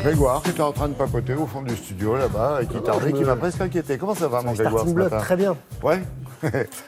Grégoire, qui était en train de papoter au fond du studio là-bas, et qui tardait, qui m'a presque inquiété. Comment ça va, mon Grégoire, ce Starting block, matin? très bien. Ouais.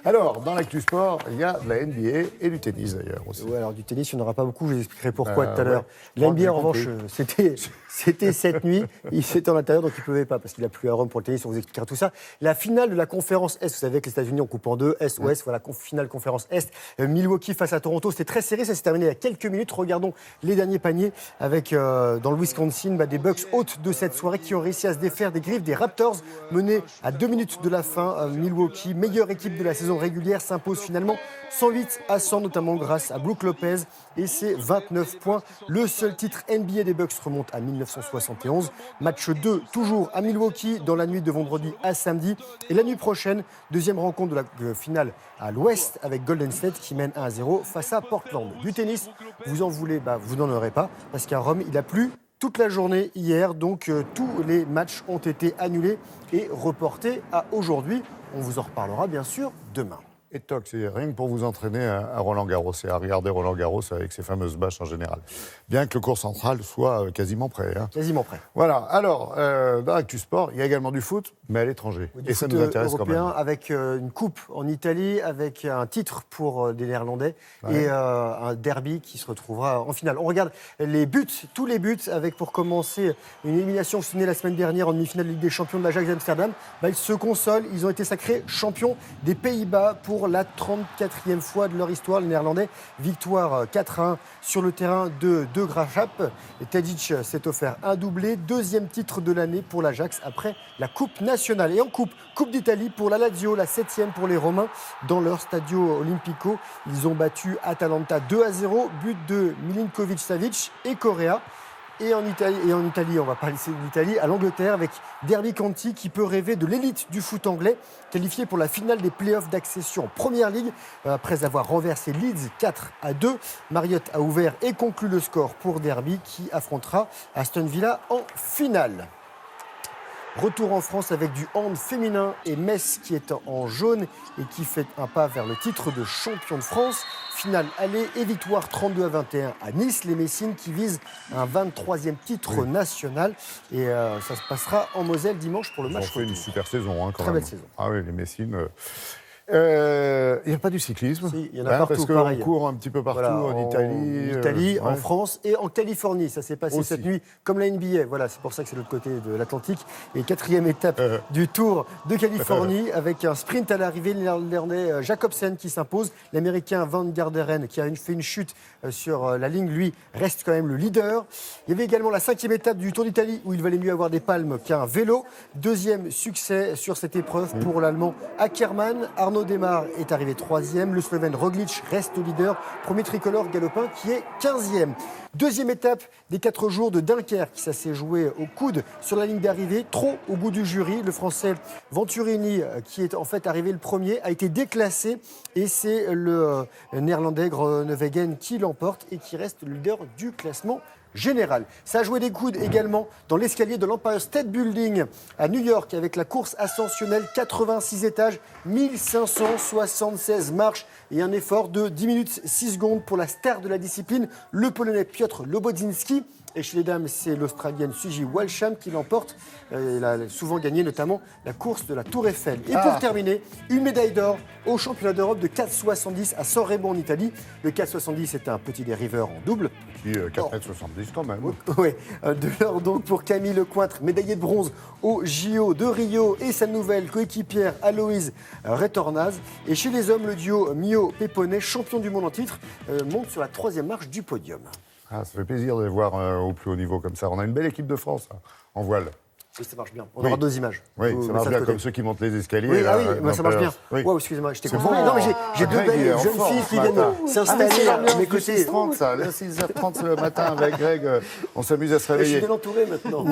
Alors, dans l'actu sport, il y a de la NBA et du tennis d'ailleurs aussi. Ouais, alors du tennis, il n'y en aura pas beaucoup, je vous expliquerai pourquoi tout à l'heure. Ouais. La NBA, J'ai en revanche, compris. c'était cette nuit, il était en intérieur, donc il ne pleuvait pas, parce qu'il a plu à Rome pour le tennis, on vous expliquera tout ça. La finale de la conférence Est, vous savez que les États-Unis on coupe en deux, Est, Ouest, voilà, finale conférence Est. Milwaukee face à Toronto, c'était très serré, ça s'est terminé il y a quelques minutes. Regardons les derniers paniers avec, dans le Wisconsin, des Bucks hôtes de cette soirée qui ont réussi à se défaire des griffes des Raptors, menés à 2 minutes de la fin. Milwaukee, meilleure équipe de la saison régulière, s'impose finalement 108-100, notamment grâce à Brook Lopez et ses 29 points. Le seul titre NBA des Bucks remonte à 1971. Match 2, toujours à Milwaukee, dans la nuit de vendredi à samedi. Et la nuit prochaine, deuxième rencontre de la finale à l'Ouest avec Golden State qui mène 1-0 face à Portland. Du tennis, vous en voulez, vous n'en aurez pas, parce qu'à Rome, il a plu toute la journée hier, donc tous les matchs ont été annulés et reportés à aujourd'hui. On vous en reparlera bien sûr demain. Et toc, c'est rien que pour vous entraîner à Roland-Garros et à regarder Roland-Garros avec ses fameuses bâches en général. Bien que le court central soit quasiment prêt. Hein. Quasiment prêt. Voilà. Alors, dans l'actu sport, il y a également du foot, mais à l'étranger. Oui, et ça nous intéresse quand même. Avec une coupe en Italie, avec un titre pour des Néerlandais et un derby qui se retrouvera en finale. On regarde les buts, tous les buts, avec pour commencer une élimination signée la semaine dernière en demi-finale de Ligue des Champions de l'Ajax d'Amsterdam. Ils se consolent, ils ont été sacrés champions des Pays-Bas pour la 34e fois de leur histoire. Les Néerlandais, victoire 4-1 sur le terrain de Graafschap. Tadic s'est offert un doublé, deuxième titre de l'année pour l'Ajax après la Coupe nationale. Et en Coupe d'Italie pour la Lazio, la 7e pour les Romains dans leur Stadio Olimpico. Ils ont battu Atalanta 2-0, but de Milinkovic-Savic et Correa. Et en Italie, on va pas laisser l'Italie, à l'Angleterre avec Derby County qui peut rêver de l'élite du foot anglais, qualifié pour la finale des playoffs d'accession en Première Ligue. Après avoir renversé Leeds 4-2, Marriott a ouvert et conclu le score pour Derby qui affrontera Aston Villa en finale. Retour en France avec du hand féminin et Metz qui est en jaune et qui fait un pas vers le titre de champion de France. Finale aller et victoire 32-21 à Nice. Les Messines qui visent un 23e titre national. Et ça se passera en Moselle dimanche pour le match. Ils ont fait une super saison quand Très même. belle saison. Ah oui, les Messines... Il n'y a pas du cyclisme. Si, il y en a partout, parce qu'on court un petit peu partout, en Italie. En France et en Californie. Ça s'est passé cette nuit, comme la NBA. Voilà, c'est pour ça que c'est de l'autre côté de l'Atlantique. Et quatrième étape du Tour de Californie, avec un sprint à l'arrivée, le Néerlandais Jacobsen qui s'impose. L'Américain Van Garderen qui a fait une chute sur la ligne, lui, reste quand même le leader. Il y avait également la 5e étape du Tour d'Italie, où il valait mieux avoir des palmes qu'un vélo. Deuxième succès sur cette épreuve pour l'Allemand Ackermann. Arnaud Démare est arrivé 3e, le Slovène Roglic reste leader, premier tricolore galopin qui est 15e. Deuxième étape des 4 jours de Dunkerque, ça s'est joué au coude sur la ligne d'arrivée, trop au goût du jury. Le Français Venturini, qui est en fait arrivé le premier, a été déclassé et c'est le Néerlandais Groenewegen qui l'emporte et qui reste le leader du classement général. Ça a joué des coudes également dans l'escalier de l'Empire State Building à New York avec la course ascensionnelle, 86 étages, 1576 marches et un effort de 10 minutes 6 secondes pour la star de la discipline, le Polonais Piotr Lobodzinski. Et chez les dames, c'est l'Australienne Suzy Walsham qui l'emporte. Elle a souvent gagné notamment la course de la Tour Eiffel. Et pour terminer, une médaille d'or au championnat d'Europe de 4,70 à San Remo en Italie. Le 4,70 est un petit dériveur en double. Qui 4,70 m quand même. Oui, de l'or donc pour Camille Lecointre, médaillée de bronze au JO de Rio et sa nouvelle coéquipière Aloïse Retornaz. Et chez les hommes, le duo Mio-Péponnet, champion du monde en titre, monte sur la 3e marche du podium. Ah, ça fait plaisir de les voir au plus haut niveau comme ça. On a une belle équipe de France en voile. Oui, ça marche bien. On aura 2 images. Oui, ça marche bien, comme ceux qui montent les escaliers. Oui, là, ça marche bien. Oui. Wow, excusez-moi, j'étais confondu. confondu. Non, mais j'ai 2 belles jeunes filles qui viennent s'installer à mes côtés. 6h30, ça. 6h30 le matin avec Greg, on s'amuse à se Je réveiller. suis bien entouré maintenant.